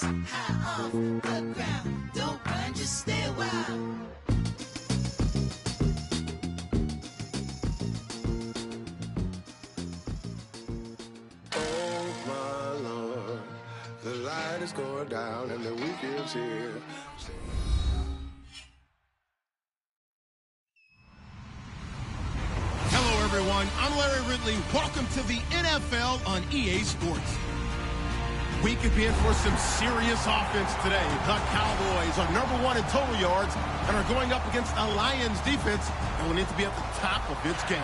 waist high off the ground. Don't run, just stay a while. Oh my Lord, the light is going down and the weekend's here. Hello, everyone. I'm Larry Ridley. Welcome to the NFL on EA Sports. We could be in for some serious offense today. The Cowboys are #1 in total yards and are going up against a Lions defense that will need to be at the top of its game.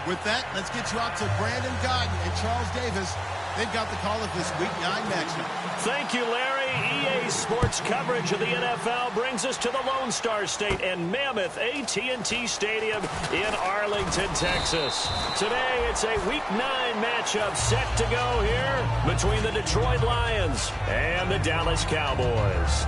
With that, let's get you out to Brandon Guyton and Charles Davis. They've got the call of this Week 9 matchup. Thank you, Larry. EA Sports coverage of the NFL brings us to the Lone Star State and mammoth AT&T Stadium in Arlington, Texas. Today, it's a Week 9 matchup set to go here between the Detroit Lions and the Dallas Cowboys.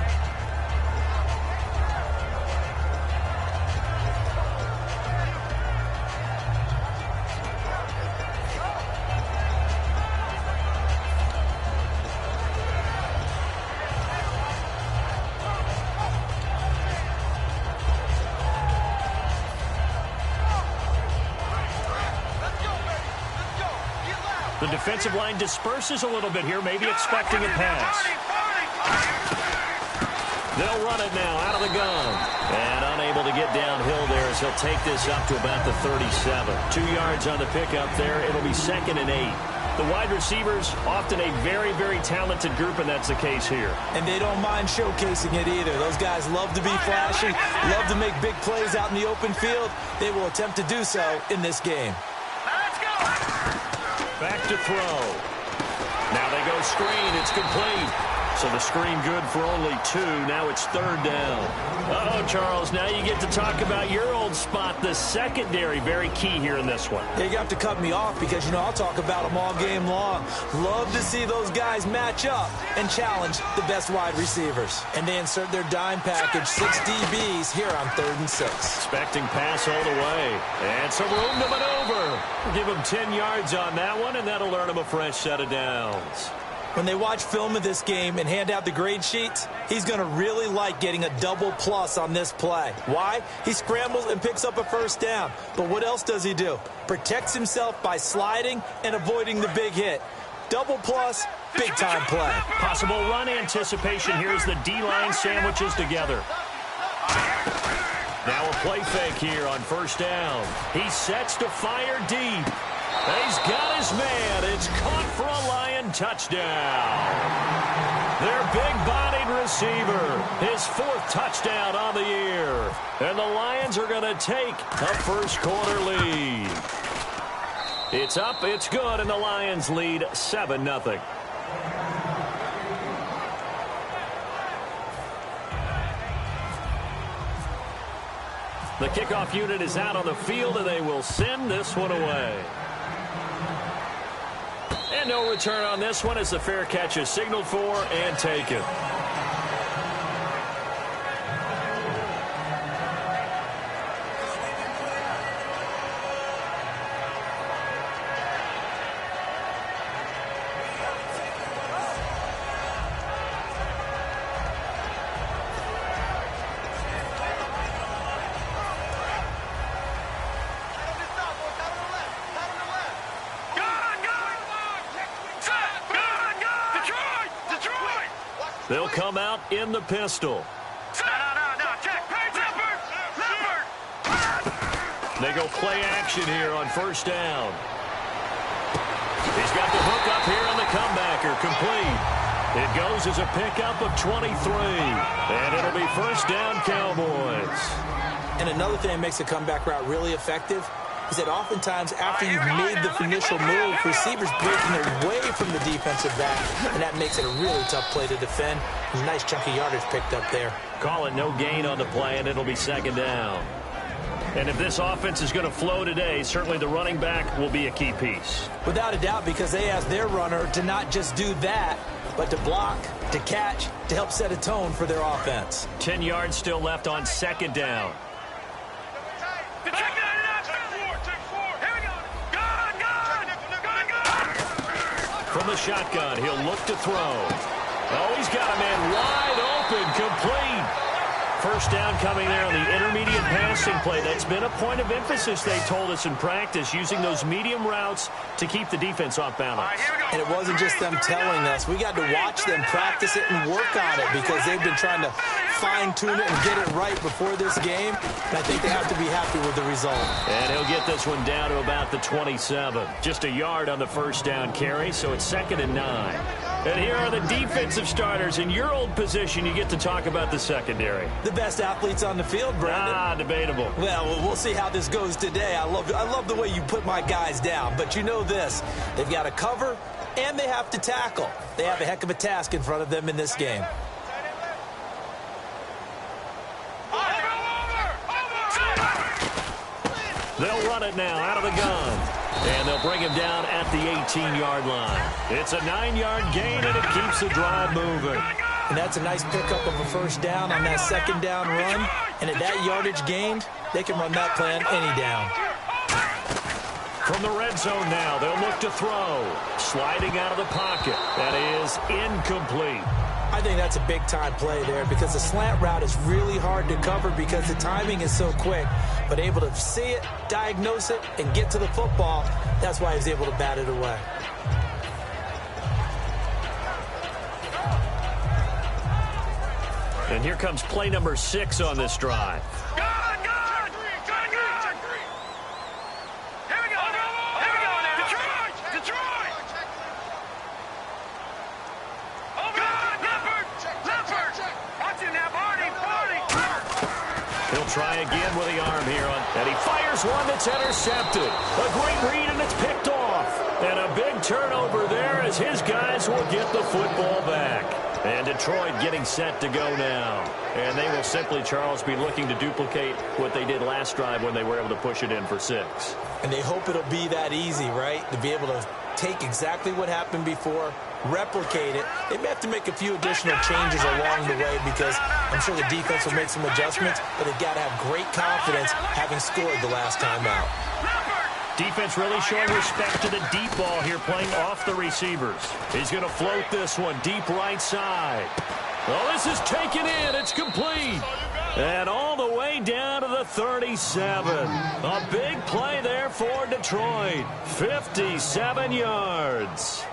The defensive line disperses a little bit here, maybe expecting a pass. They'll run it now out of the gun. And unable to get downhill there as he'll take this up to about the 37. 2 yards on the pickup there. It'll be 2nd and 8. The wide receivers, often a very, very talented group, and that's the case here. And they don't mind showcasing it either. Those guys love to be flashy, love to make big plays out in the open field. They will attempt to do so in this game. Back to throw. Now they go screen. It's complete. So the screen good for only 2. Now it's 3rd down. Uh-oh, Charles. Now you get to talk about your old spot, the secondary. Very key here in this one. Yeah, you have to cut me off because, I'll talk about them all game long. Love to see those guys match up and challenge the best wide receivers. And they insert their dime package, 6 DBs here on 3rd and 6. Expecting pass all the way. And some room to maneuver. Give him 10 yards on that one, and that'll earn him a fresh set of downs. When they watch film of this game and hand out the grade sheets, he's going to really like getting a double plus on this play. Why? He scrambles and picks up a 1st down. But what else does he do? Protects himself by sliding and avoiding the big hit. Double plus, big-time play. Possible run anticipation here as the D-line sandwiches together. Now a play fake here on 1st down. He sets to fire deep. He's got his man. It's caught for a Lion touchdown. Their big-bodied receiver, his 4th touchdown on the year. And the Lions are going to take a first-quarter lead. It's up, it's good, and the Lions lead 7-0. The kickoff unit is out on the field, and they will send this one away. And no return on this one as the fair catch is signaled for and taken. They'll come out in the pistol. They go play action here on 1st down. He's got the hook up here on the comebacker, complete. It goes as a pickup of 23. And it'll be 1st down Cowboys. And another thing that makes a comeback route really effective is that oftentimes after you've made the initial move, receivers breaking away from the defensive back, and that makes it a really tough play to defend. Nice chunky yardage picked up there. Call it no gain on the play, and it'll be 2nd down. And if this offense is going to flow today, certainly the running back will be a key piece. Without a doubt, because they ask their runner to not just do that, but to block, to catch, to help set a tone for their offense. 10 yards still left on 2nd down. From the shotgun, he'll look to throw. Oh, he's got a man wide open, complete. First down coming there on the intermediate passing play. That's been a point of emphasis, they told us in practice, using those medium routes to keep the defense off balance. And it wasn't just them telling us. We got to watch them practice it and work on it because they've been trying to fine-tune it and get it right before this game. And I think they have to be happy with the result. And he'll get this one down to about the 27. Just a yard on the first down carry, so it's 2nd and 9. And here are the defensive starters. In your old position, you get to talk about the secondary. The best athletes on the field, Brandon. Debatable. Well, we'll see how this goes today. I love the way you put my guys down. But you know this. They've got to cover, and they have to tackle. They have a heck of a task in front of them in this game. They'll run it now out of the gun. And they'll bring him down at the 18-yard line. It's a 9-yard gain, and it keeps the drive moving. And that's a nice pickup of a first down on that second down run. And at that yardage gained, they can run that play on any down. From the red zone now, they'll look to throw. Sliding out of the pocket. That is incomplete. I think that's a big-time play there because the slant route is really hard to cover because the timing is so quick. But able to see it, diagnose it, and get to the football, that's why he was able to bat it away. And here comes play number 6 on this drive. He'll try again with the arm here, and he fires one that's intercepted. A great read, and it's picked off. And a big turnover there as his guys will get the football back. And Detroit getting set to go now. And they will simply, Charles, be looking to duplicate what they did last drive when they were able to push it in for 6. And they hope it'll be that easy, right? To be able to take exactly what happened before, replicate it. They may have to make a few additional changes along the way because I'm sure the defense will make some adjustments, but they've got to have great confidence having scored the last time out. Defense really showing respect to the deep ball here, playing off the receivers. He's going to float this one deep right side. Oh, this is taken in. It's complete. And all the way down to the 37. A big play there for Detroit. 57 yards.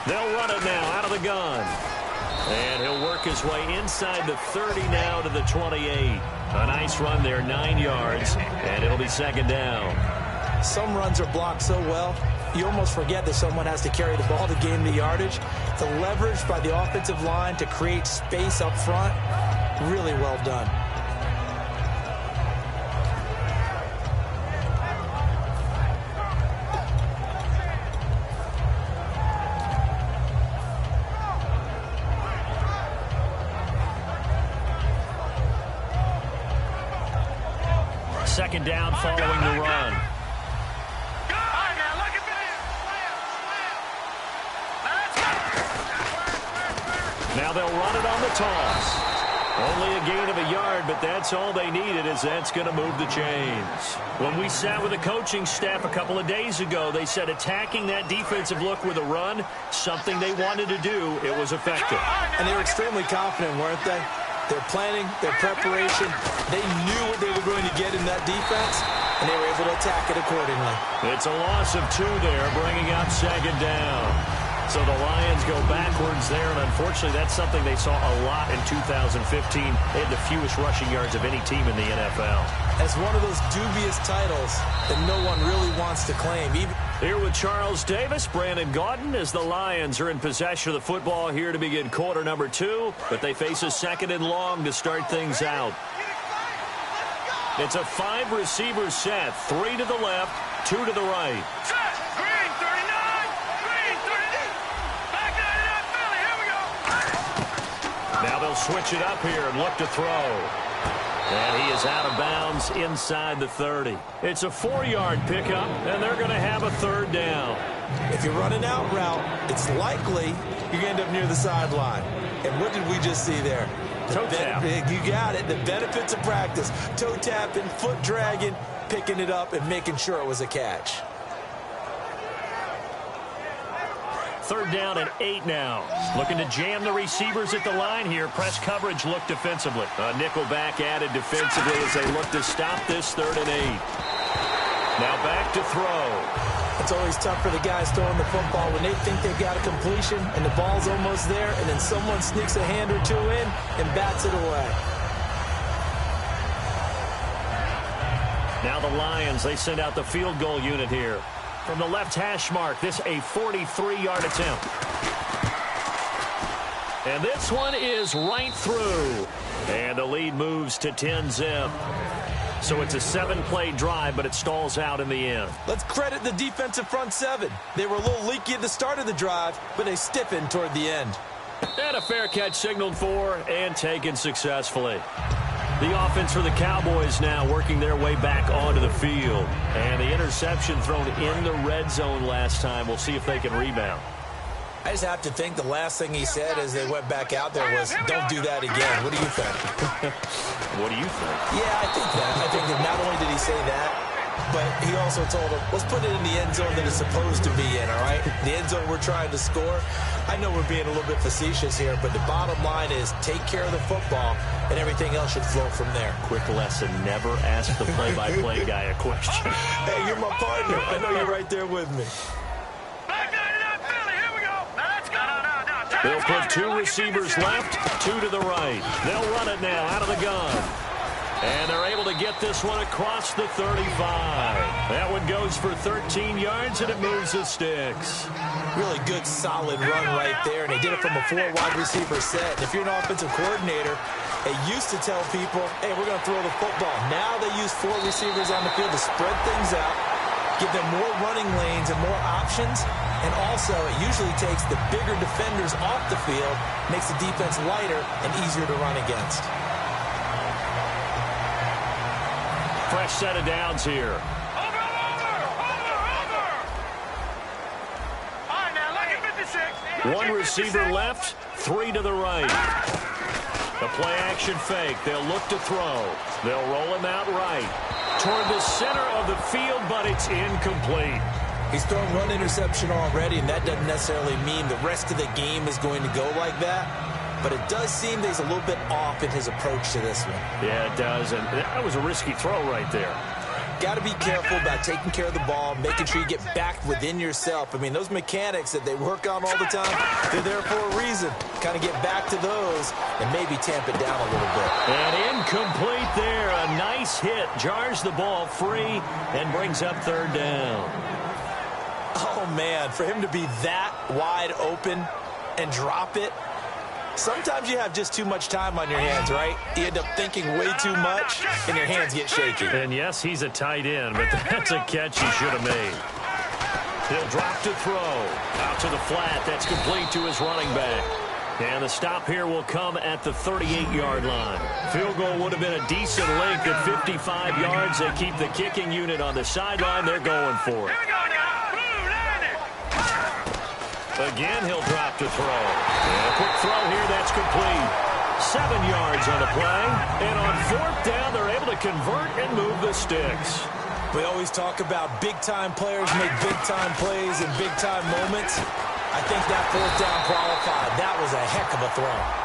They'll run it now out of the gun. And he'll work his way inside the 30 now to the 28. A nice run there, 9 yards, and it'll be 2nd down. Some runs are blocked so well, you almost forget that someone has to carry the ball to gain the yardage. The leverage by the offensive line to create space up front, really well done. Second down following the run. Now they'll run it on the toss. Only a gain of a yard, but that's all they needed, as that's going to move the chains. When we sat with the coaching staff a couple of days ago, they said attacking that defensive look with a run, something they wanted to do, it was effective. And they were extremely confident, weren't they? Their planning, their preparation, they knew what they were going to get in that defense, and they were able to attack it accordingly. It's a loss of 2 there, bringing up 2nd down. So the Lions go backwards there, and unfortunately that's something they saw a lot in 2015. They had the fewest rushing yards of any team in the NFL. It's one of those dubious titles that no one really wants to claim. Here with Charles Davis, Brandon Gaudin, as the Lions are in possession of the football here to begin quarter number 2, but they face a 2nd and long to start things out. It's a 5-receiver set, 3 to the left, 2 to the right. Now they'll switch it up here and look to throw. And he is out of bounds inside the 30. It's a 4-yard pickup, and they're going to have a 3rd down. If you're running out route, it's likely you're going to end up near the sideline. And what did we just see there? Toe tap. You got it. The benefits of practice. Toe tapping, foot dragging, picking it up, and making sure it was a catch. 3rd down and 8 now. Looking to jam the receivers at the line here. Press coverage look defensively. A nickel back added defensively as they look to stop this 3rd and 8. Now back to throw. It's always tough for the guys throwing the football when they think they've got a completion and the ball's almost there, and then someone sneaks a hand or two in and bats it away. Now the Lions, they send out the field goal unit here. From the left hash mark, this a 43-yard attempt. And this one is right through. And the lead moves to 10-zip. So it's a 7-play drive, but it stalls out in the end. Let's credit the defensive front 7. They were a little leaky at the start of the drive, but they stiffened toward the end. And a fair catch signaled for and taken successfully. The offense for the Cowboys now working their way back onto the field. And the interception thrown in the red zone last time. We'll see if they can rebound. I just have to think the last thing he said as they went back out there was, don't do that again. What do you think? What do you think? Yeah, I think that. I think that not only did he say that, but he also told him, let's put it in the end zone that it's supposed to be in, all right? The end zone we're trying to score. I know we're being a little bit facetious here, but the bottom line is take care of the football, and everything else should flow from there. Quick lesson, never ask the play-by-play guy a question. Hey, you're my partner. I know you're right there with me. They'll put 2 receivers left, 2 to the right. They'll run it now out of the gun. And they're able to get this one across the 35. That one goes for 13 yards, and it moves the sticks. Really good, solid run right there, and they did it from a 4-wide receiver set. And if you're an offensive coordinator, they used to tell people, hey, we're going to throw the football. Now they use 4 receivers on the field to spread things out, give them more running lanes and more options. And also, it usually takes the bigger defenders off the field, makes the defense lighter and easier to run against. Fresh set of downs here. Over. All right, now, look at 56. One receiver left, 3 to the right. The play-action fake. They'll look to throw. They'll roll him out right. Toward the center of the field, but it's incomplete. He's thrown one interception already, and that doesn't necessarily mean the rest of the game is going to go like that. But it does seem that he's a little bit off in his approach to this one. Yeah, it does, and that was a risky throw right there. Got to be careful about taking care of the ball, making sure you get back within yourself. I mean, those mechanics that they work on all the time, they're there for a reason. Kind of get back to those and maybe tamp it down a little bit. And incomplete there. A nice hit. Jars the ball free and brings up 3rd down. Oh, man, for him to be that wide open and drop it, sometimes you have just too much time on your hands, right? You end up thinking way too much, and your hands get shaky. And, yes, he's a tight end, but that's a catch he should have made. He'll drop to throw. Out to the flat. That's complete to his running back. And the stop here will come at the 38-yard line. Field goal would have been a decent length at 55 yards. They keep the kicking unit on the sideline. They're going for it. Again, he'll drop to throw. And a quick throw here, that's complete. 7 yards on the play. And on 4th down, they're able to convert and move the sticks. We always talk about big-time players make big-time plays in big-time moments. I think that 4th down qualified. That was a heck of a throw.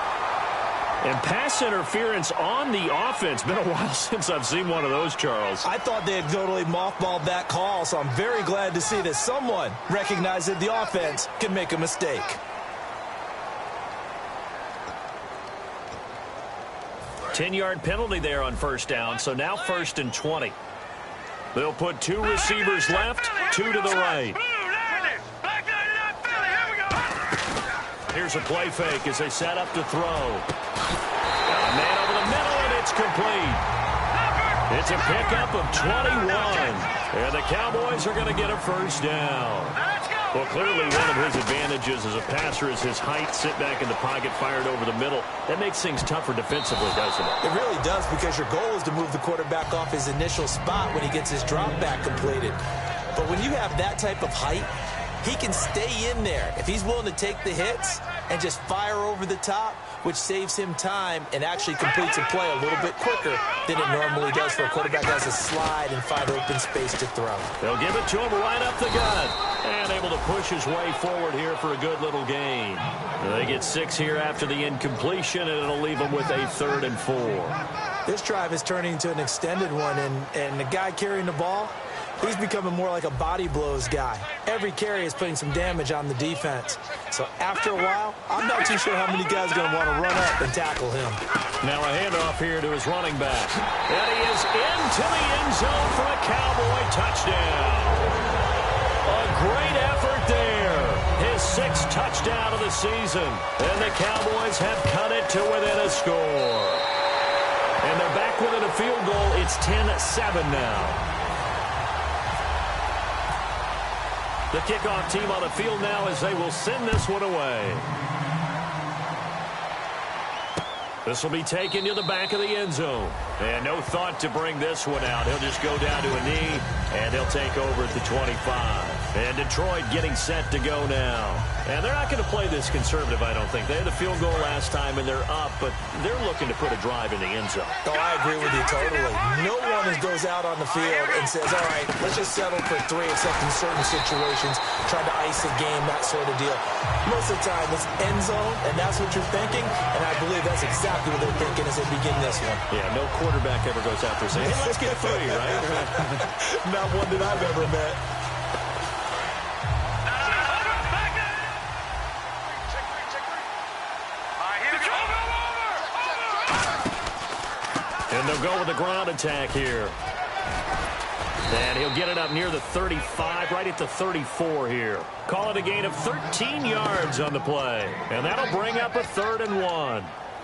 And pass interference on the offense. Been a while since I've seen one of those, Charles. I thought they had totally mothballed that call, so I'm very glad to see that someone recognized that the offense can make a mistake. Ten-yard penalty there on 1st down, so now 1st and 20. They'll put 2 receivers left, 2 to the right. Here's a play fake as they set up to throw. Got a man over the middle, and it's complete. It's a pickup of 21. And the Cowboys are going to get a 1st down. Let's go. Well, clearly one of his advantages as a passer is his height. Sit back in the pocket, fired over the middle. That makes things tougher defensively, doesn't it? It really does, because your goal is to move the quarterback off his initial spot when he gets his drop back completed. But when you have that type of height, he can stay in there if he's willing to take the hits and just fire over the top, which saves him time and actually completes a play a little bit quicker than it normally does for a quarterback that has to slide and find open space to throw. They'll give it to him right up the gut. And able to push his way forward here for a good little gain. They get 6 here after the incompletion, and it'll leave them with a 3rd and 4. This drive is turning into an extended one, and the guy carrying the ball, he's becoming more like a body blows guy. Every carry is putting some damage on the defense. So after a while, I'm not too sure how many guys are going to want to run up and tackle him. Now a handoff here to his running back. And he is into the end zone for a Cowboy touchdown. A great effort there. His 6th touchdown of the season. And the Cowboys have cut it to within a score. And they're back within a field goal. It's 10-7 now. The kickoff team on the field now as they will send this one away. This will be taken to the back of the end zone. And no thought to bring this one out. He'll just go down to a knee, and he'll take over at the 25. And Detroit getting set to go now. And they're not going to play this conservative, I don't think. They had the field goal last time, and they're up, but they're looking to put a drive in the end zone. Oh, I agree with you totally. No one goes out on the field and says, all right, let's just settle for 3 except in certain situations, try to ice a game, that sort of deal. Most of the time, it's end zone, and that's what you're thinking, and I believe that's exactly what they're thinking as they begin this one. Yeah, no quarterback ever goes out there saying, hey, let's get 3, right? Not one that I've ever met. And they'll go with the ground attack here. And he'll get it up near the 35, right at the 34 here. Call it a gain of 13 yards on the play. And that'll bring up a 3rd and 1.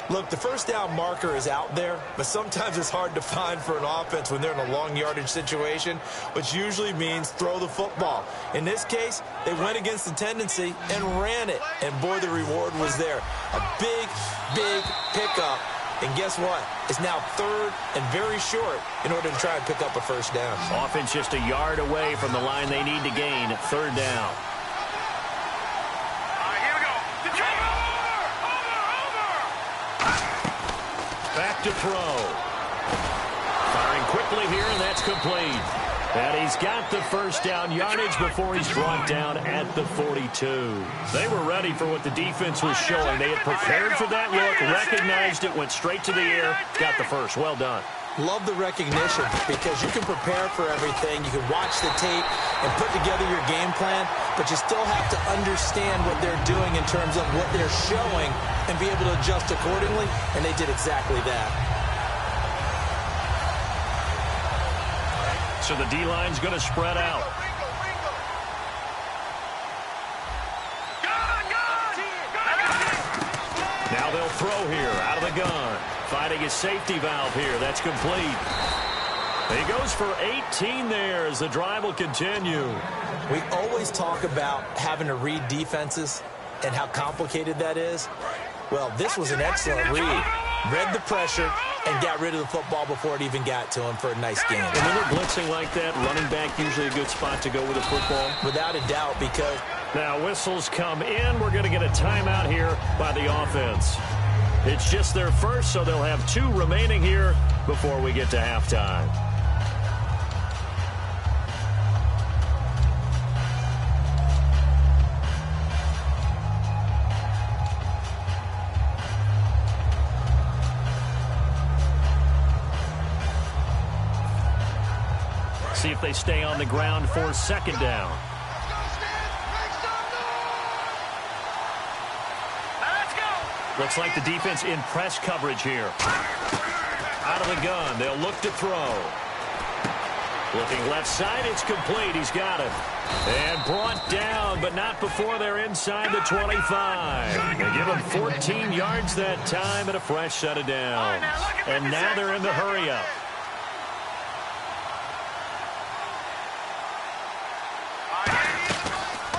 Look, the first down marker is out there, but sometimes it's hard to find for an offense when they're in a long yardage situation, which usually means throw the football. In this case, they went against the tendency and ran it. And boy, the reward was there. A big, big pickup. And guess what? It's now 3rd and very short in order to try and pick up a first down. Offense just a yard away from the line they need to gain at 3rd down. All right, here we go. Back to throw. Firing quickly here, and that's complete. And he's got the first down yardage before he's brought down at the 42. They were ready for what the defense was showing. They had prepared for that look, recognized it, went straight to the air, got the first. Well done. Love the recognition, because you can prepare for everything. You can watch the tape and put together your game plan, but you still have to understand what they're doing in terms of what they're showing and be able to adjust accordingly, and they did exactly that. So the D-line's going to spread out. Now they'll throw here out of the gun. Finding his safety valve here. That's complete. He goes for 18 there as the drive will continue. We always talk about having to read defenses and how complicated that is. Well, this was an excellent read. Read the pressure and got rid of the football before it even got to him for a nice game. And when they're blitzing like that, running back usually a good spot to go with a football? Without a doubt, because... Now whistles come in. We're going to get a timeout here by the offense. It's just their first, so they'll have 2 remaining here before we get to halftime. See if they stay on the ground for 2nd down. Looks like the defense in press coverage here. Out of the gun, they'll look to throw. Looking left side, it's complete. He's got it. And brought down, but not before they're inside the 25. They give him 14 yards that time and a fresh set of downs. And now they're in the hurry-up.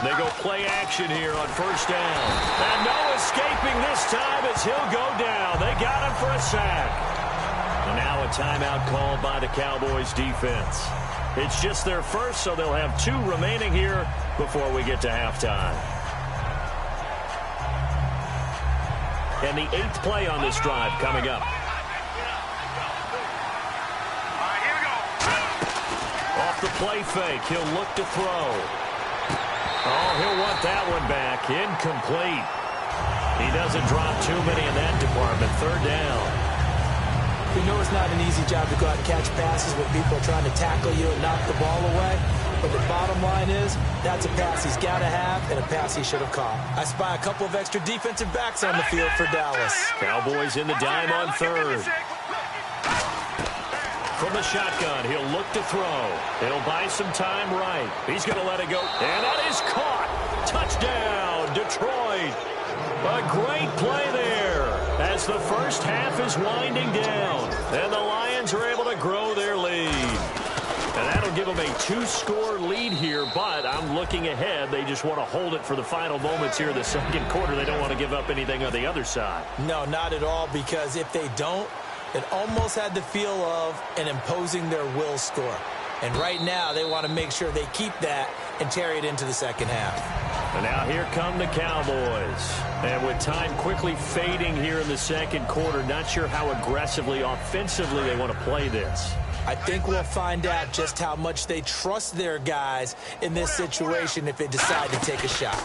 They go play action here on first down. And no escaping this time as he'll go down. They got him for a sack. And now a timeout called by the Cowboys defense. It's just their first, so they'll have 2 remaining here before we get to halftime. And the 8th play on this drive coming up. Off the play fake, he'll look to throw. Oh, he'll want that one back. Incomplete. He doesn't drop too many in that department. 3rd down. We know it's not an easy job to go out and catch passes when people are trying to tackle you and knock the ball away. But the bottom line is, that's a pass he's got to have and a pass he should have caught. I spy a couple of extra defensive backs on the field for Dallas. Cowboys in the dime on 3rd. From the shotgun, he'll look to throw. It'll buy some time right. He's going to let it go. And that is caught. Touchdown, Detroit. A great play there as the first half is winding down. And the Lions are able to grow their lead. And that'll give them a 2-score lead here, but I'm looking ahead. They just want to hold it for the final moments here in the second quarter. They don't want to give up anything on the other side. No, not at all, because if they don't, it almost had the feel of an imposing their will score. And right now, they want to make sure they keep that and carry it into the second half. And now here come the Cowboys. And with time quickly fading here in the second quarter, not sure how aggressively, offensively they want to play this. I think we'll find out just how much they trust their guys in this situation if they decide to take a shot.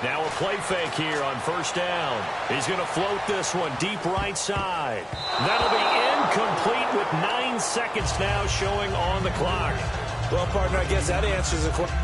Now a play fake here on first down. He's going to float this one deep right side. That'll be incomplete with 9 seconds now showing on the clock. Well, partner, I guess that answers the question.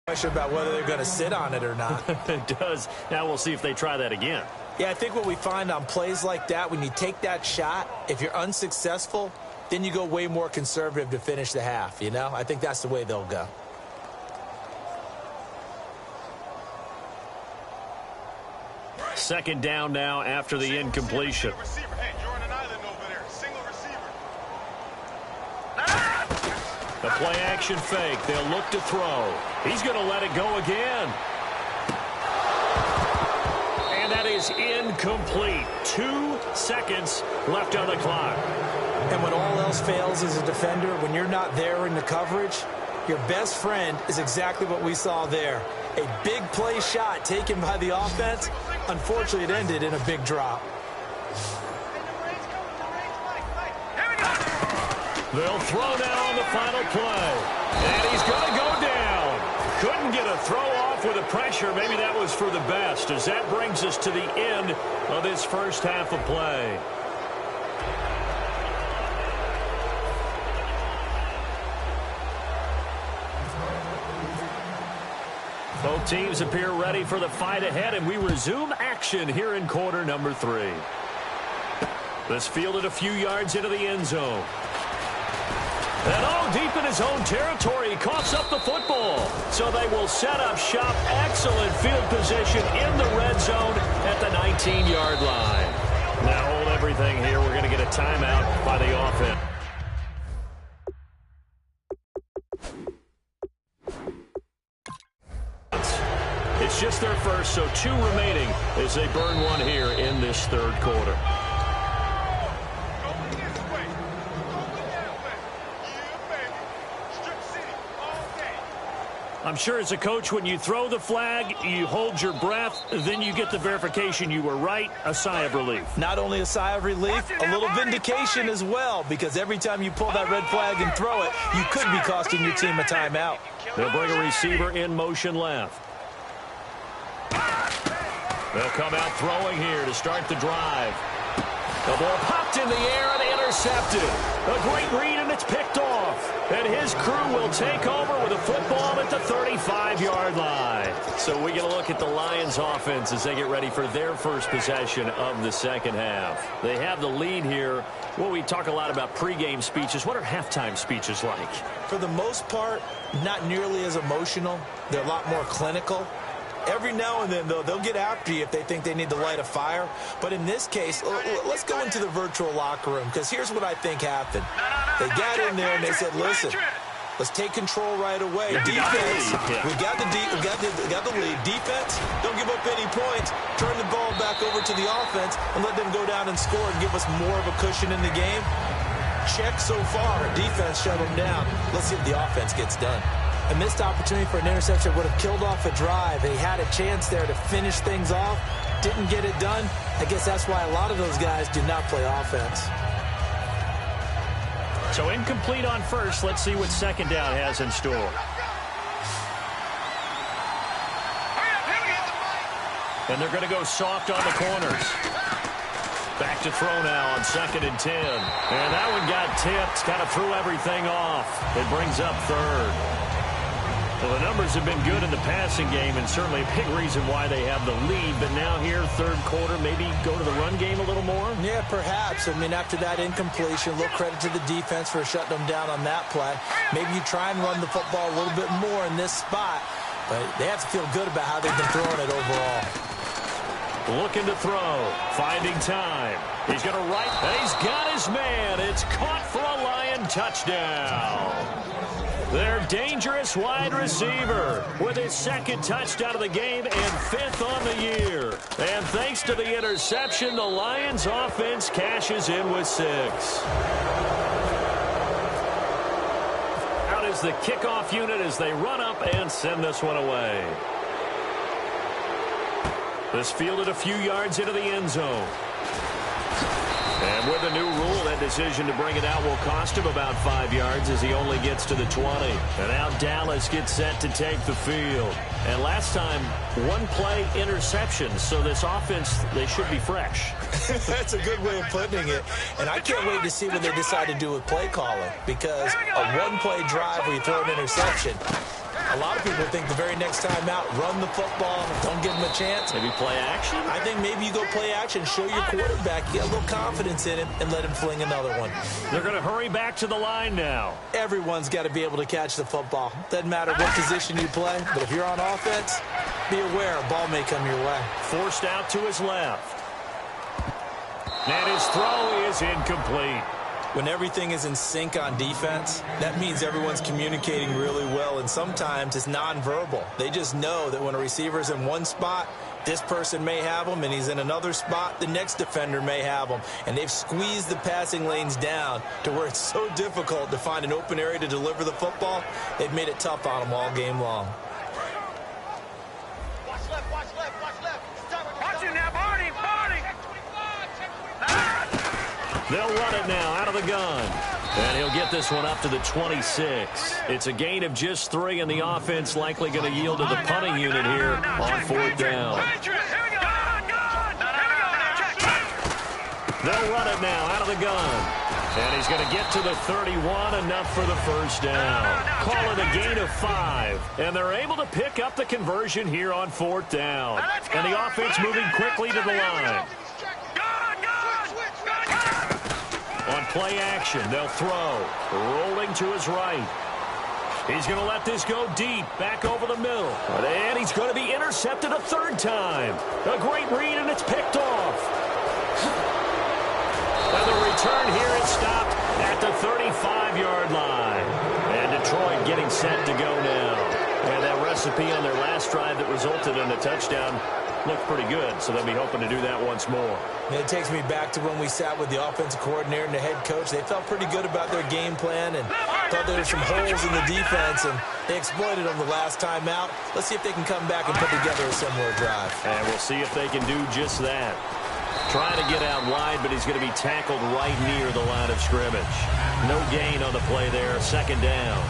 Question about whether they're going to sit on it or not. It does. Now we'll see if they try that again. Yeah, I think what we find on plays like that, when you take that shot, if you're unsuccessful, then you go way more conservative to finish the half, you know? I think that's the way they'll go. Second down now after the incompletion. The play-action fake. They'll look to throw. He's going to let it go again. And that is incomplete. 2 seconds left on the clock. And when all else fails as a defender, when you're not there in the coverage, your best friend is exactly what we saw there. A big play shot taken by the offense. Unfortunately, it ended in a big drop. They'll throw now on the final play. And he's going to go down. Couldn't get a throw off with the pressure. Maybe that was for the best, as that brings us to the end of this first half of play. Both teams appear ready for the fight ahead, and we resume action here in quarter number 3. This fielded a few yards into the end zone. And all deep in his own territory, he coughs up the football. So they will set up shop. Excellent field position in the red zone at the 19-yard line. Now hold everything here. We're going to get a timeout by the offense. It's just their first, so 2 remaining as they burn one here in this third quarter. I'm sure as a coach, when you throw the flag, you hold your breath, then you get the verification you were right, a sigh of relief. Not only a sigh of relief, a little vindication as well, because every time you pull that red flag and throw it, you could be costing your team a timeout. They'll bring a receiver in motion left. They'll come out throwing here to start the drive. The ball popped in the air and intercepted. A great read, and it's picked off. And his crew will take over with a football at the 35-yard line. So we get a look at the Lions offense as they get ready for their first possession of the second half. They have the lead here. Well, we talk a lot about pregame speeches. What are halftime speeches like? For the most part, not nearly as emotional. They're a lot more clinical. Every now and then, though, they'll get after you if they think they need to light a fire. But in this case, let's go into the virtual locker room, because here's what I think happened. They got in there and they said, listen, let's take control right away. Defense, we got the lead. Defense, don't give up any points. Turn the ball back over to the offense and let them go down and score and give us more of a cushion in the game. Check so far. Defense shut them down. Let's see if the offense gets done. A missed opportunity for an interception would have killed off a drive. They had a chance there to finish things off. Didn't get it done. I guess that's why a lot of those guys do not play offense. So incomplete on first. Let's see what second down has in store. And they're going to go soft on the corners. Back to throw now on 2nd and 10. And that one got tipped. Kind of threw everything off. It brings up third. Well, the numbers have been good in the passing game, and certainly a big reason why they have the lead. But now here, third quarter, maybe go to the run game a little more? Yeah, perhaps. I mean, after that incompletion, a little credit to the defense for shutting them down on that play. Maybe you try and run the football a little bit more in this spot. But they have to feel good about how they've been throwing it overall. Looking to throw. Finding time. He's going to right. He's got his man. It's caught for a Lion touchdown. Their dangerous wide receiver with his 2nd touchdown of the game and 5th on the year. And thanks to the interception, the Lions offense cashes in with 6. Out is the kickoff unit as they run up and send this one away. This fielded a few yards into the end zone. And with the new rule, that decision to bring it out will cost him about 5 yards as he only gets to the 20. And now Dallas gets set to take the field. And last time, one play interception. So this offense, they should be fresh. That's a good way of putting it. And I can't wait to see what they decide to do with play calling. Because a one-play drive where you throw an interception, a lot of people think the very next time out, run the football, don't give them a chance. Maybe play action? I think maybe you go play action, show your quarterback, you get a little confidence in him, and let him fling another one. They're going to hurry back to the line now. Everyone's got to be able to catch the football. Doesn't matter what position you play, but if you're on offense, be aware a ball may come your way. Forced out to his left. And his throw is incomplete. When everything is in sync on defense, that means everyone's communicating really well, and sometimes it's nonverbal. They just know that when a receiver's in one spot, this person may have him, and he's in another spot, the next defender may have him. And they've squeezed the passing lanes down to where it's so difficult to find an open area to deliver the football. They've made it tough on them all game long. Watch left, watch left, watch left. Watch you now, Barney. They'll run it now out of the gun. And he'll get this one up to the 26. It's a gain of just 3, and the offense likely going to yield to the punting unit here on 4th down. They'll run it now out of the gun. And he's going to get to the 31, enough for the first down. Call it a gain of 5. And they're able to pick up the conversion here on 4th down. And the offense moving quickly to the line. On play action, they'll throw. Rolling to his right. He's going to let this go deep, back over the middle. And he's going to be intercepted a 3rd time. A great read, and it's picked off. And the return here is stopped at the 35-yard line. And Detroit getting set to go now. And that recipe on their last drive that resulted in a touchdown looked pretty good, so they'll be hoping to do that once more. It takes me back to when we sat with the offensive coordinator and the head coach. They felt pretty good about their game plan and thought there were some holes in the defense, and they exploited them the last time out. Let's see if they can come back and put together a similar drive. And we'll see if they can do just that. Trying to get out wide, but he's going to be tackled right near the line of scrimmage. No gain on the play there, 2nd down.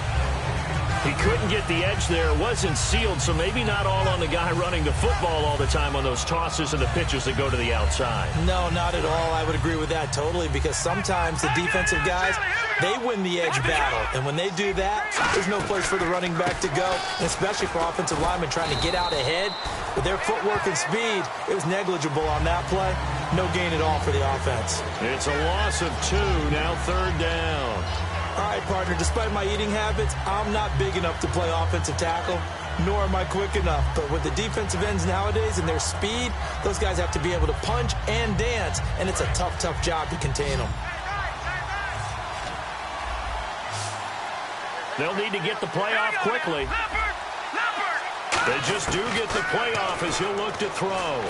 He couldn't get the edge there. It wasn't sealed, so maybe not all on the guy running the football all the time on those tosses and the pitches that go to the outside. No, not at all. I would agree with that totally, because sometimes the defensive guys, they win the edge battle. And when they do that, there's no place for the running back to go, and especially for offensive linemen trying to get out ahead. With their footwork and speed, it was negligible on that play. No gain at all for the offense. It's a loss of 2, now 3rd down. All right, partner, despite my eating habits, I'm not big enough to play offensive tackle, nor am I quick enough. But with the defensive ends nowadays and their speed, those guys have to be able to punch and dance, and it's a tough, tough job to contain them. They'll need to get the play off quickly. They just do get the play off as he'll look to throw.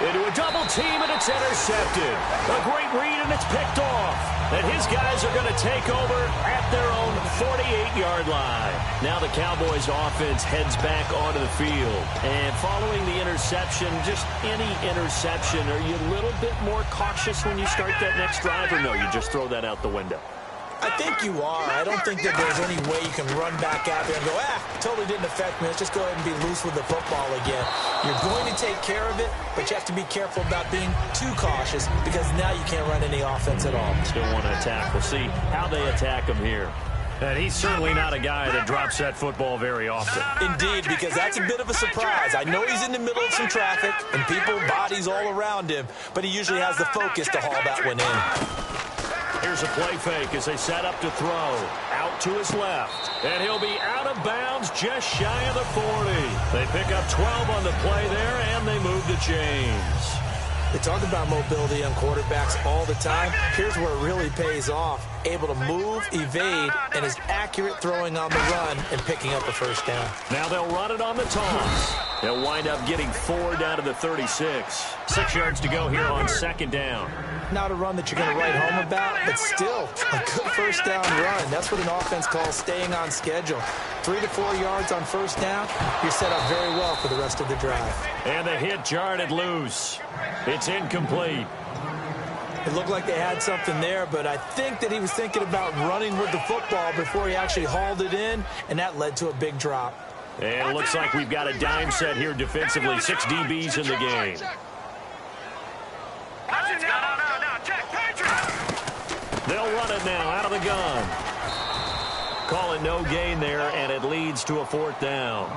Into a double team, and it's intercepted. A great read, and it's picked off. And his guys are going to take over at their own 48-yard line. Now the Cowboys offense heads back onto the field. And following the interception, just any interception, are you a little bit more cautious when you start that next drive, or no, you just throw that out the window? I think you are. I don't think that there's any way you can run back out there and go, totally didn't affect me. Let's just go ahead and be loose with the football again. You're going to take care of it, but you have to be careful about being too cautious, because now you can't run any offense at all. Still want to attack. We'll see how they attack him here. And he's certainly not a guy that drops that football very often. Indeed, because that's a bit of a surprise. I know he's in the middle of some traffic and people, bodies all around him, but he usually has the focus to haul that one in. Here's a play fake as they set up to throw. Out to his left. And he'll be out of bounds just shy of the 40. They pick up 12 on the play there, and they move the chains. They talk about mobility on quarterbacks all the time. Here's where it really pays off. Able to move, evade, and is accurate throwing on the run and picking up a first down. Now they'll run it on the toss. They'll wind up getting 4 down to the 36. 6 yards to go here on 2nd down. Not a run that you're going to write home about, but still a good first down run. That's what an offense calls staying on schedule. 3 to 4 yards on first down, you're set up very well for the rest of the drive. And the hit jarred loose. It's incomplete. It looked like they had something there, but I think that he was thinking about running with the football before he actually hauled it in, and that led to a big drop. And it looks like we've got a dime set here defensively. 6 DBs in the game. They'll run it now out of the gun. Call it no gain there, and it leads to a 4th down.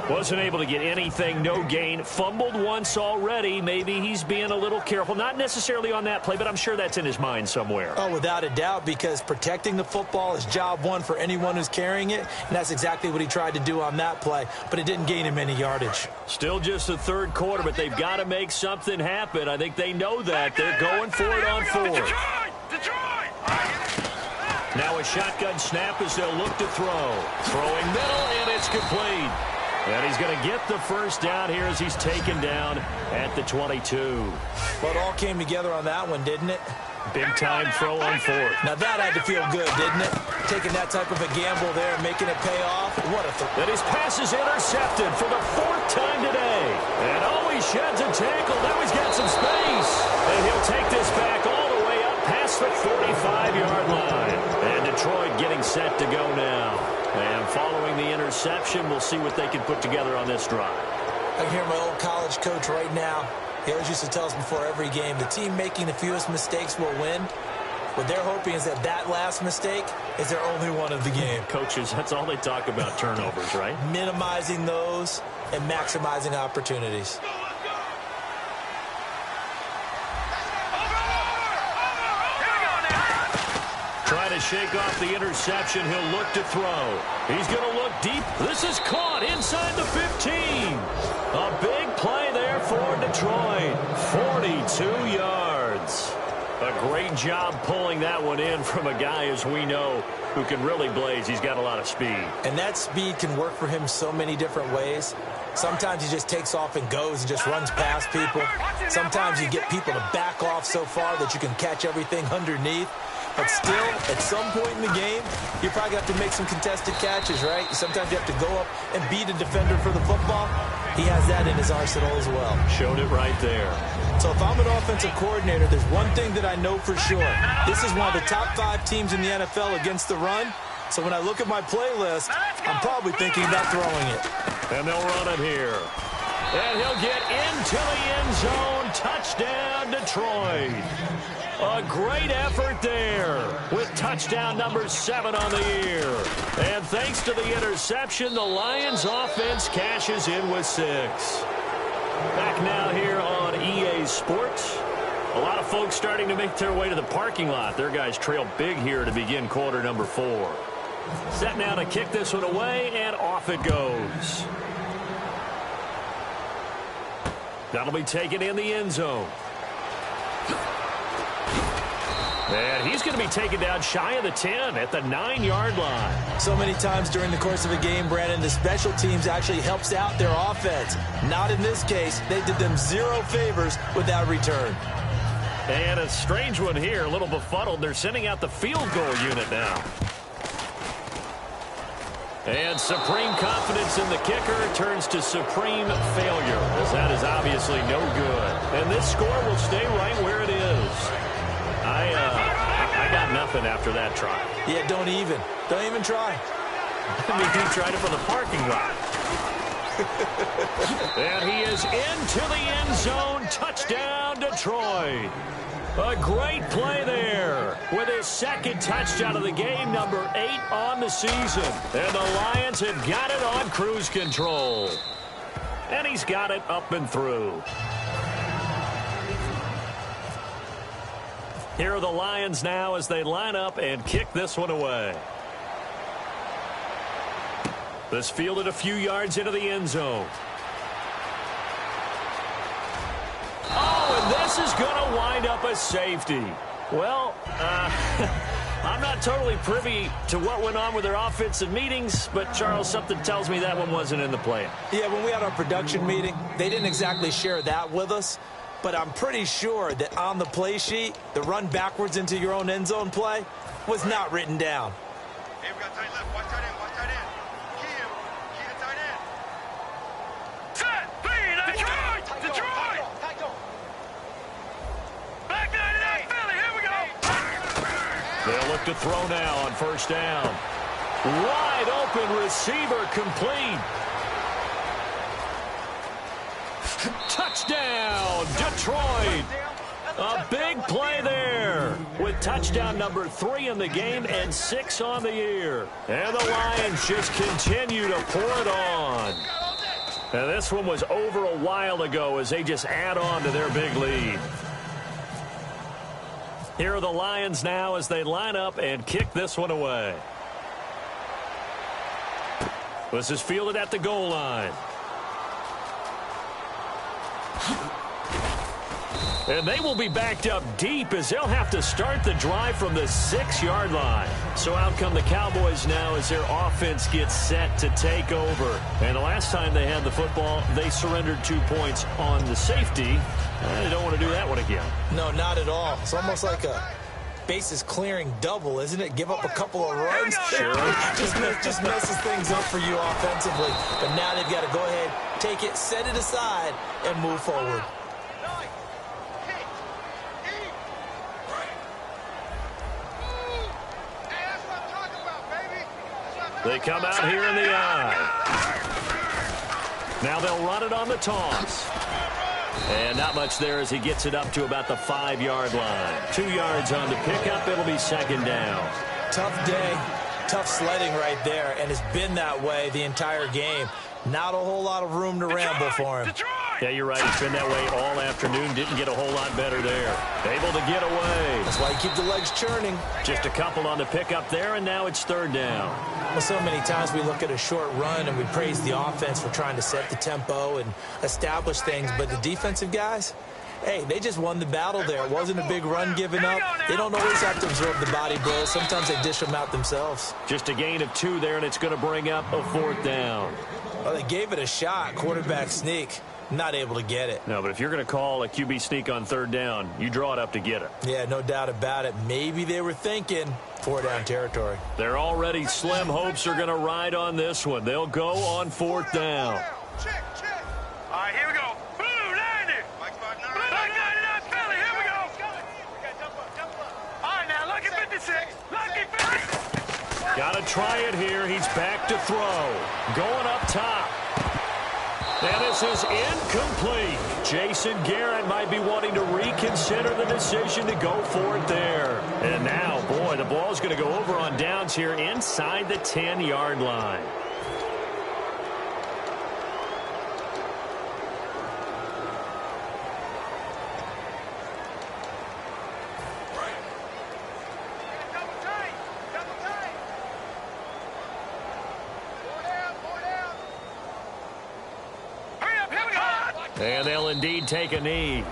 Wasn't able to get anything, no gain. Fumbled once already. Maybe he's being a little careful. Not necessarily on that play, but I'm sure that's in his mind somewhere. Oh, without a doubt, because protecting the football is job one for anyone who's carrying it, and that's exactly what he tried to do on that play, but it didn't gain him any yardage. Still just the 3rd quarter, but they've got to make something happen. I think they know that. They're going for it on 4th. Now a shotgun snap as they'll look to throw. Throwing middle, and it's complete. And he's going to get the first down here as he's taken down at the 22. Well, it all came together on that one, didn't it? Big-time throw on 4th. Now that had to feel good, didn't it? Taking that type of a gamble there and making it pay off. What a throw. And his pass is intercepted for the 4th time today. And he sheds a tackle. Now he's got some space. And he'll take this back all the way up past the 45-yard line. And Detroit getting set to go now. And following the interception, we'll see what they can put together on this drive. I can hear my old college coach right now. He always used to tell us before every game, the team making the fewest mistakes will win. What they're hoping is that that last mistake is their only one of the game. Coaches, that's all they talk about, turnovers, right? Minimizing those and maximizing opportunities. Trying to shake off the interception. He'll look to throw. He's going to look deep. This is caught inside the 15. A big play there for Detroit. 42 yards. A great job pulling that one in from a guy, as we know, who can really blaze. He's got a lot of speed. And that speed can work for him so many different ways. Sometimes he just takes off and goes and just runs past people. Sometimes you get people to back off so far that you can catch everything underneath. But still, at some point in the game, you probably have to make some contested catches, right? Sometimes you have to go up and beat a defender for the football. He has that in his arsenal as well. Showed it right there. So if I'm an offensive coordinator, there's one thing that I know for sure. This is one of the top 5 teams in the NFL against the run, So when I look at my playlist, I'm probably thinking about throwing it. And they'll run it here. And he'll get into the end zone. Touchdown, Detroit. A great effort there with touchdown number 7 on the year. And thanks to the interception, the Lions offense cashes in with 6. Back now here on EA Sports. A lot of folks starting to make their way to the parking lot. Their guys trail big here to begin quarter number 4. Set now to kick this one away, and off it goes. That'll be taken in the end zone. And he's going to be taken down shy of the 10 at the 9-yard line. So many times during the course of a game, Brandon, the special teams actually helps out their offense. Not in this case. They did them 0 favors with that return. And a strange one here, a little befuddled. They're sending out the field goal unit now. And supreme confidence in the kicker turns to supreme failure, as that is obviously no good. And this score will stay right where it is. I got nothing after that try. Yeah, don't even try. I mean, he tried it from the parking lot. And he is into the end zone. Touchdown, Detroit. A great play there with his second touchdown of the game, number 8 on the season. And the Lions have got it on cruise control. And he's got it up and through. Here are the Lions now as they line up and kick this one away. This fielded a few yards into the end zone. Oh, and this is going to wind up a safety. Well, I'm not totally privy to what went on with their offensive meetings, but, Charles, something tells me that one wasn't in the plan. Yeah, when we had our production meeting, they didn't exactly share that with us, but I'm pretty sure that on the play sheet, the run backwards into your own end zone play was not written down. Hey, we got tight left. Watch tight end. Watch tight end. Key to tight end. Set. Detroit. Detroit. Back 99. Philly. Here we go. They'll look to throw now on first down. Wide open receiver complete. Touchdown, Detroit. A big play there with touchdown number 3 in the game and 6 on the year. And the Lions just continue to pour it on. And this one was over a while ago as they just add on to their big lead. Here are the Lions now as they line up and kick this one away. This is fielded at the goal line. And they will be backed up deep as they'll have to start the drive from the 6-yard line. So out come the Cowboys now as their offense gets set to take over. And the last time they had the football, they surrendered 2 points on the safety. They don't want to do that one again. No, not at all. It's almost like a bases clearing double, isn't it? Give up a couple of runs. Sure. just messes things up for you offensively. But now they've got to go ahead, take it, set it aside, and move forward. They come out here in the eye. Now they'll run it on the toss. And not much there as he gets it up to about the 5-yard line. 2 yards on the pickup. It'll be second down. Tough day, tough sledding right there, and it's been that way the entire game. Not a whole lot of room to ramble for him. Yeah, you're right. It's been that way all afternoon. Didn't get a whole lot better there. Able to get away. That's why you keep the legs churning. Just a couple on the pickup there, and now it's third down. Well, so many times we look at a short run and we praise the offense for trying to set the tempo and establish things, but the defensive guys, hey, they just won the battle there. It wasn't a big run given up. They don't always have to absorb the body blows. Sometimes they dish them out themselves. Just a gain of 2 there, and it's going to bring up a 4th down. Well, they gave it a shot, quarterback sneak. Not able to get it. No, but if you're going to call a QB sneak on third down, you draw it up to get it. Yeah, no doubt about it. Maybe they were thinking 4-down territory. They're already slim hopes are going to ride on this one. They'll go on 4th down. Check. All right, here we go. Blue 90. Black 99 Philly. Here we go. All right, now, lucky 56. Lucky 56. Got to try it here. He's back to throw. Going up top. And this is incomplete. Jason Garrett might be wanting to reconsider the decision to go for it there. And now, boy, the ball's going to go over on downs here inside the 10-yard line. And they'll indeed take a knee.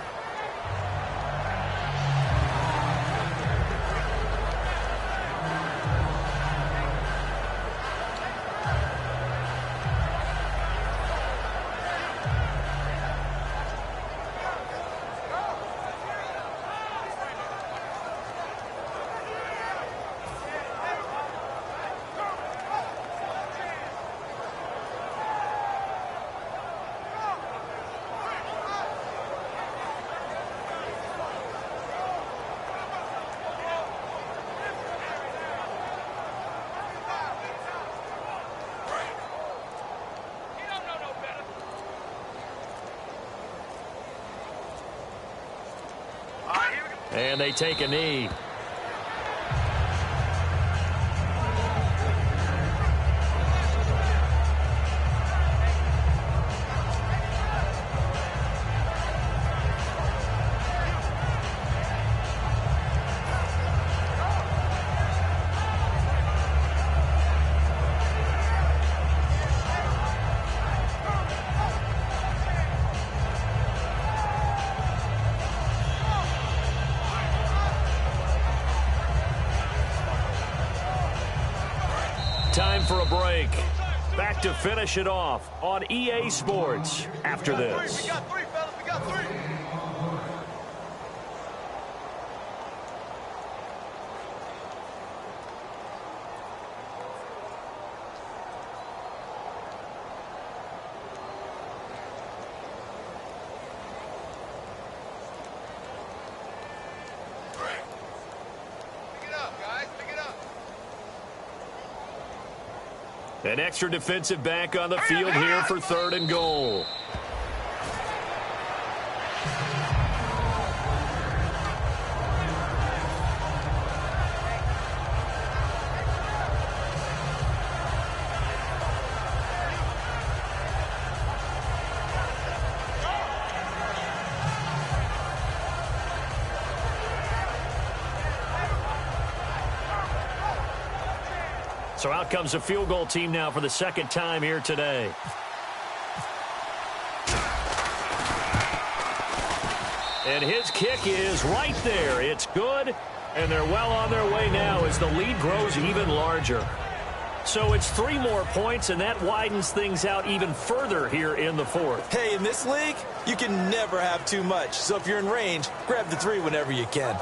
And they take a knee. Time for a break. Back to finish it off on EA Sports after this. We got three, fellas. We got three. Pick it up, guys. Pick it up. An extra defensive back on the field here for 3rd and goal. So out comes the field goal team now for the second time here today. And his kick is right there. It's good, and they're well on their way now as the lead grows even larger. So it's 3 more points, and that widens things out even further here in the 4th. Hey, in this league, you can never have too much. So if you're in range, grab the 3 whenever you can.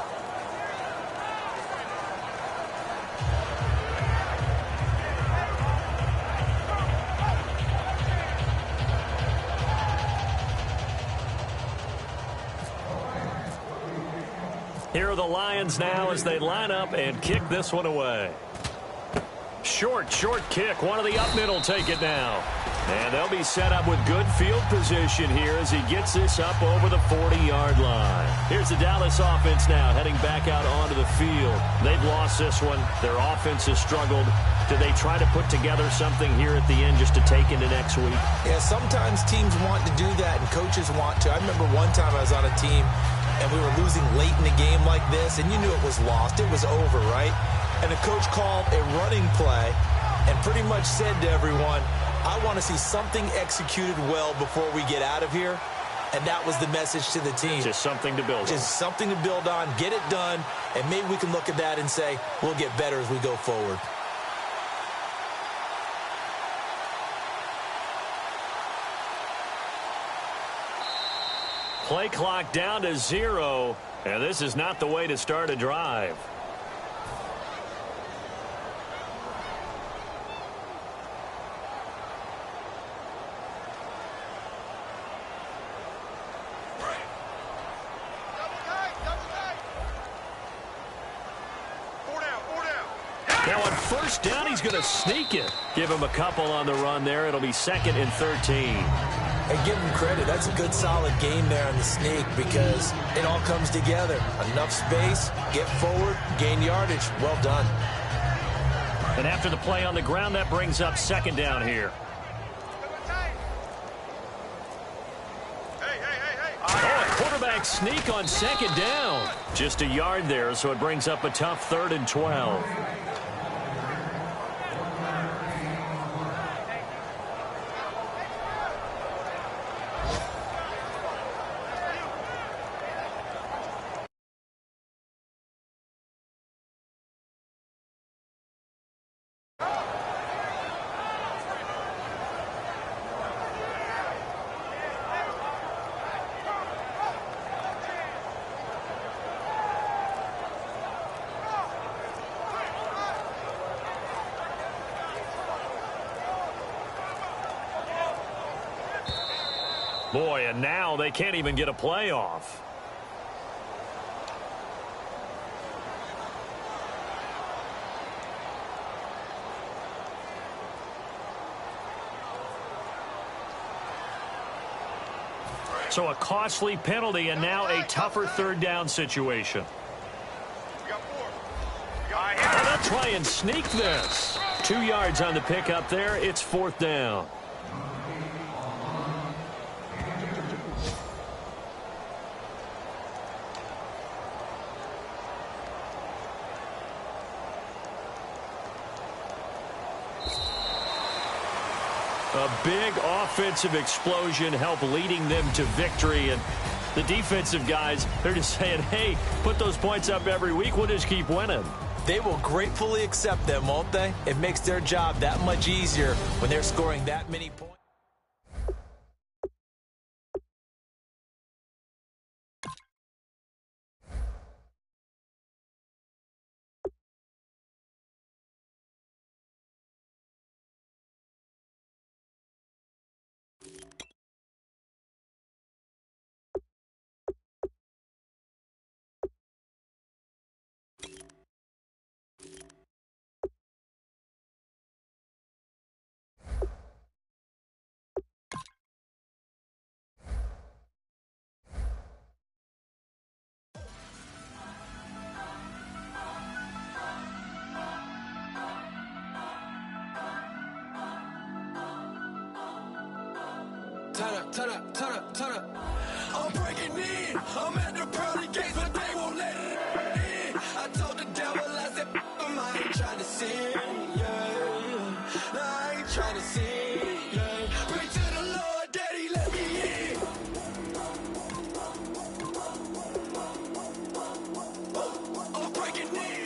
Here are the Lions now as they line up and kick this one away. Short kick. One of the up mid will take it now. And they'll be set up with good field position here as he gets this up over the 40-yard line. Here's the Dallas offense now heading back out onto the field. They've lost this one. Their offense has struggled. Do they try to put together something here at the end just to take into next week? Yeah, sometimes teams want to do that and coaches want to. I remember one time I was on a team and we were losing late in a game like this, and you knew it was lost. It was over, right? And the coach called a running play and pretty much said to everyone, I want to see something executed well before we get out of here. And that was the message to the team. Just something to build on. Just something to build on, get it done, and maybe we can look at that and say, we'll get better as we go forward. Play clock down to 0, and this is not the way to start a drive. Double tight. 4 down. Now on first down, he's going to sneak it. Give him a couple on the run there. It'll be 2nd and 13. And give him credit. That's a good, solid game there on the sneak because it all comes together. Enough space, get forward, gain yardage. Well done. And after the play on the ground, that brings up 2nd down here. Quarterback sneak on 2nd down. Just a yard there, so it brings up a tough 3rd and 12. Boy, and now they can't even get a play off. So a costly penalty and now a tougher 3rd down situation. Oh, they'll try and sneak this. 2 yards on the pickup there. It's 4th down. A big offensive explosion helped leading them to victory. And the defensive guys, they're just saying, hey, put those points up every week. We'll just keep winning. They will gratefully accept them, won't they? It makes their job that much easier when they're scoring that many points. Turn up. I'm breaking in. I'm at the pearly gates, but they won't let it in. I told the devil, I said, I ain't trying to sin, yeah. No, I ain't trying to sin, yeah. Pray to the Lord, Daddy, let me in. I'm breaking in.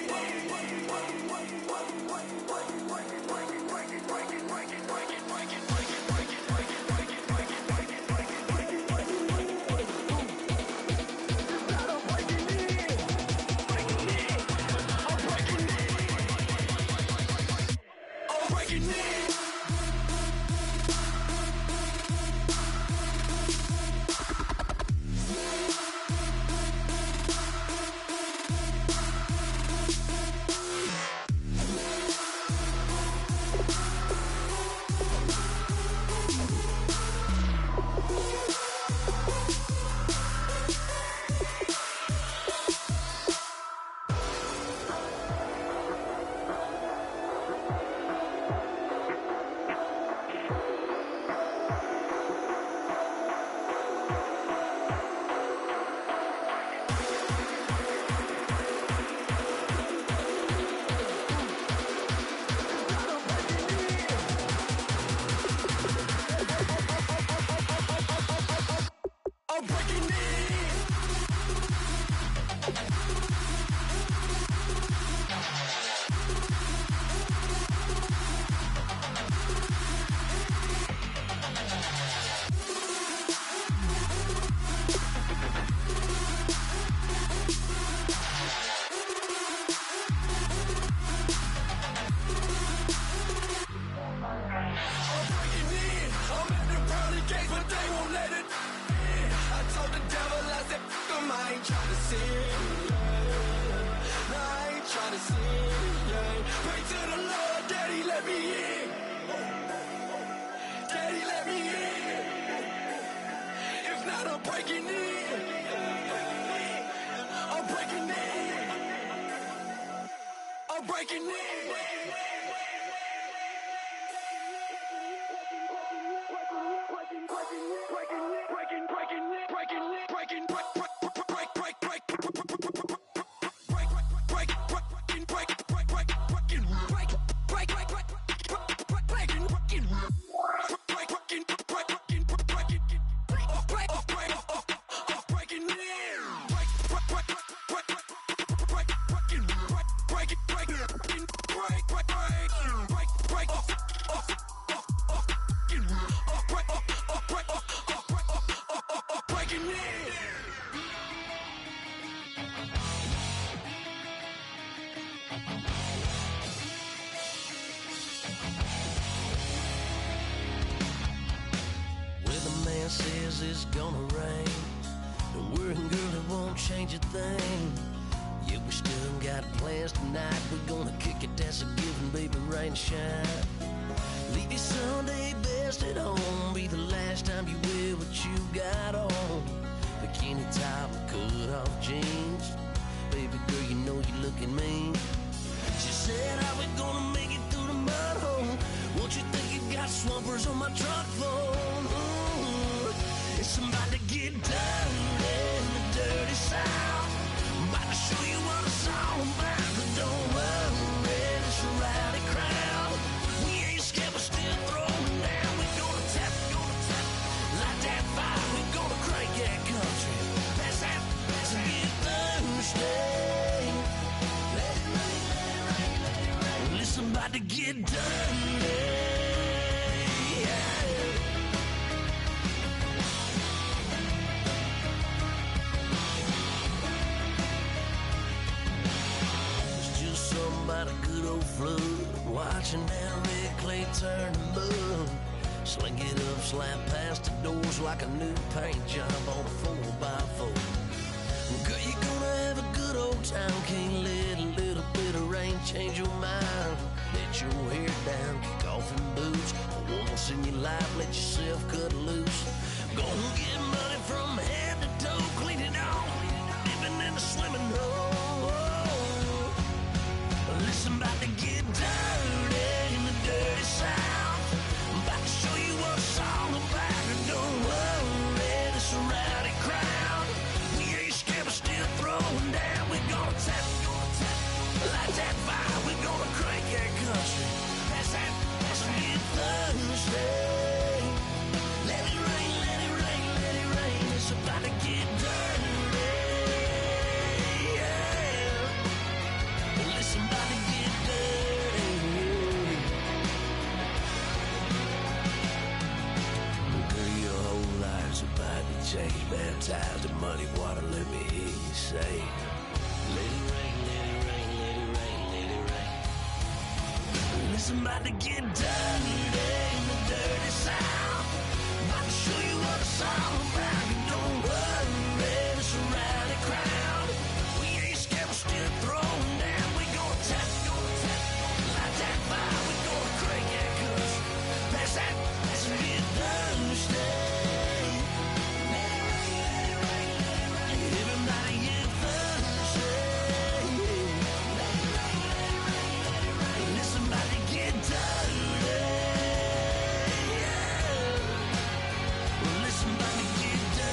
I'm breaking in. Says it's gonna rain. Don't worry, girl, it wonnt change a thing. Yeah, we still got plans tonight. We're gonna kick it, that's a given, baby, rain or shine. Leave your Sunday best at home. Be the last time you wear what you got on. Bikini top and cut off jeans. Baby girl, you know you looking mean. She said, how we gonna make it through the mud hole? Won't you think you got swampers on my truck phone? It's about to get dirty in the dirty South. I'm about to show you what it's all about. But don't worry, it's a rowdy crowd. We ain't scared, we're still throwing down. We gonna tap, light that fire. We gonna crank that country. That's that, let's get Thursday. Let it rain, let it rain, let it rain. Listen, about to get dirty. About a good old flood, watching that red clay turn to mud. Sling it up, slap past the doors like a new paint job on a 4x4. Girl, you're gonna have a good old time. Can't let a little bit of rain change your mind. Let your hair down, kick off in boots. Once in your life, let yourself cut loose. Gonna get money from head to toe, clean it off, living in a swimming hole. Listen, about to get dirty in the dirty South. I'm about to show you what it's all about. And don't worry, it's a rowdy crowd. We ain't scared, we're still throwing down. We're gonna tap, light that fire. We're gonna crank that country. That's that, let's get Thursday. Let it rain, let it rain, let it rain. It's about to get dirty. Listen, about to get dirty. Girl, your whole life's about to change. Baptized in muddy water, let me hear you say, let it rain, let it rain, let it rain, let it rain. Listen, about to get dirty in the dirty South. About to show you what it's all about. And don't worry, it's a rowdy crowd. We ain't scared, we're still throwing down. We gonna tap, light that fire. We gonna crank that country. That's that, let's get Thursday. Let it rain, let it rain, let it rain. Everybody get Thursday. Let it rain, let it rain, let it rain. Listen, about to get dirty. Yeah. Listen, about to get dirty.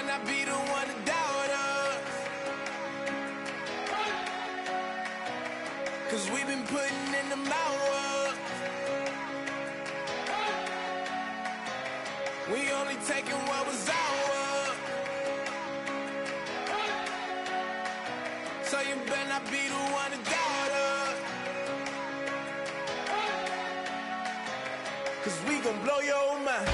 not be the one to doubt us. 'Cause we've been putting in the hours. We only taking what was ours. So you better not be the one to doubt us. 'Cause we gon' blow your mind.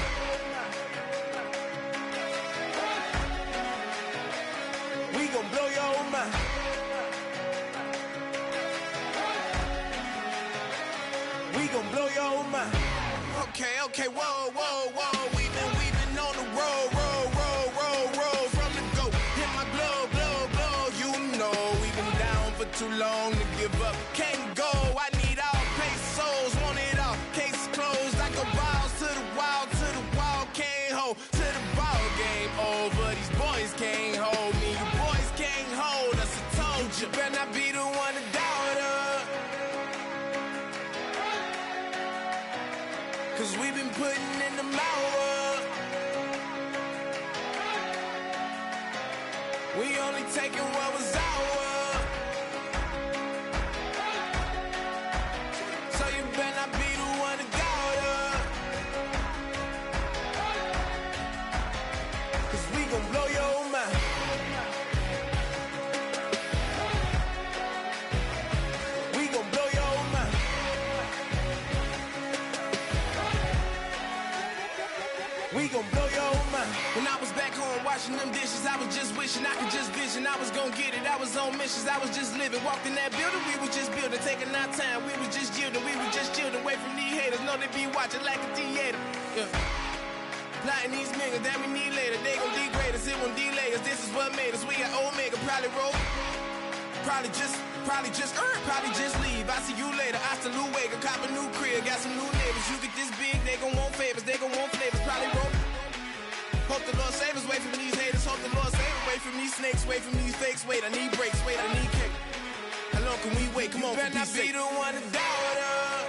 We gon' blow your mind. We gon' blow your mind. Okay, whoa, whoa, whoa. We've been on the road, road from the go. Hit my blow. You know we've been down for too long to give up. Can't go. I need all pesos, want it all. Case closed. I go balls to the wall, can't hold to the ball game over. These boys can't hold me. You boys can't hold us. I told you. Better not be the one to doubt us. 'Cause we've been putting in the hours. We only taking what was ours. So you better not be the one to doubt us. 'Cause we gon' blow your mind. We gon' blow your mind. We gon' blow your mind. When I was back home washing them dishes, I was just wishing I could just vision. I was gon' get it, I was on missions, I was just living. Walked in that building, we was just building, taking our time. We was just yielding, we was just chilling. Away from these haters, know they be watching like a theater. Yeah. Plotting these niggas that we need later. They gon' degrade us, it won't delay us. This is what made us. We got Omega, probably roll. Probably just leave. I see you later. Hasta Luega, cop a new crib, got some new neighbors. You get this big, they gon' want favors, they gon' want flavors. Probably roll. Hope the Lord save us, wait from these haters. Hope the Lord save us, wait from these snakes, wait from these fakes. Wait, I need breaks, wait, I need cake. How long can we wait? Come on, better not be the one to doubt us.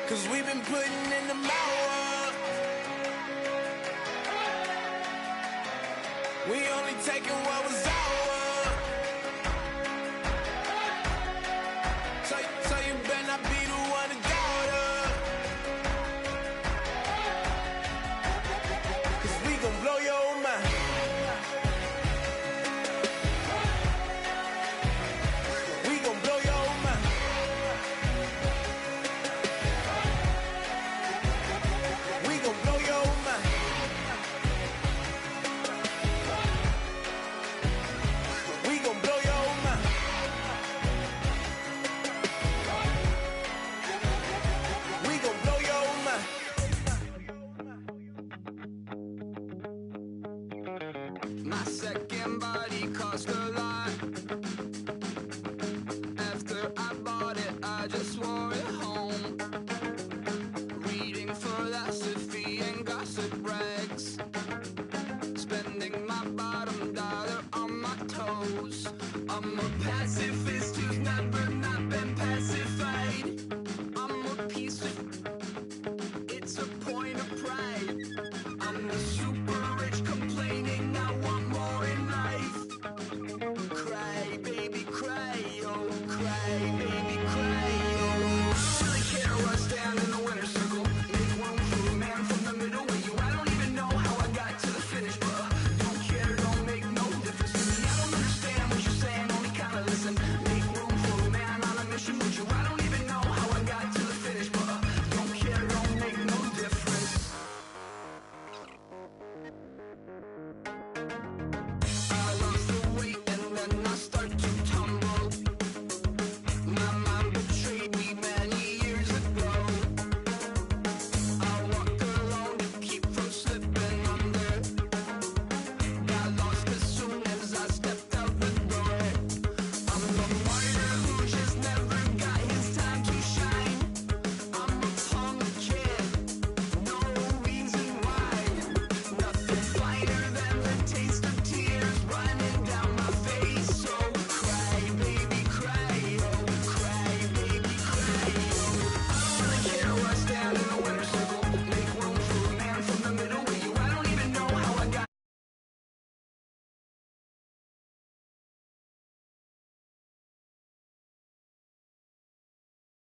'Cause we've been putting in the hours. We only taking what was ours. So you better not be the one to doubt us. 'Cause we gon' blow your mind. We gon' blow your mind. We gon' blow your mind. We gon' blow your mind. We gon' blow your mind. My second body cost a lot. After I bought it, I just wore it home. Reading philosophy and gossip rags. Spending my bottom dollar on my toes. I'm a pacifist who's never not been pacifist.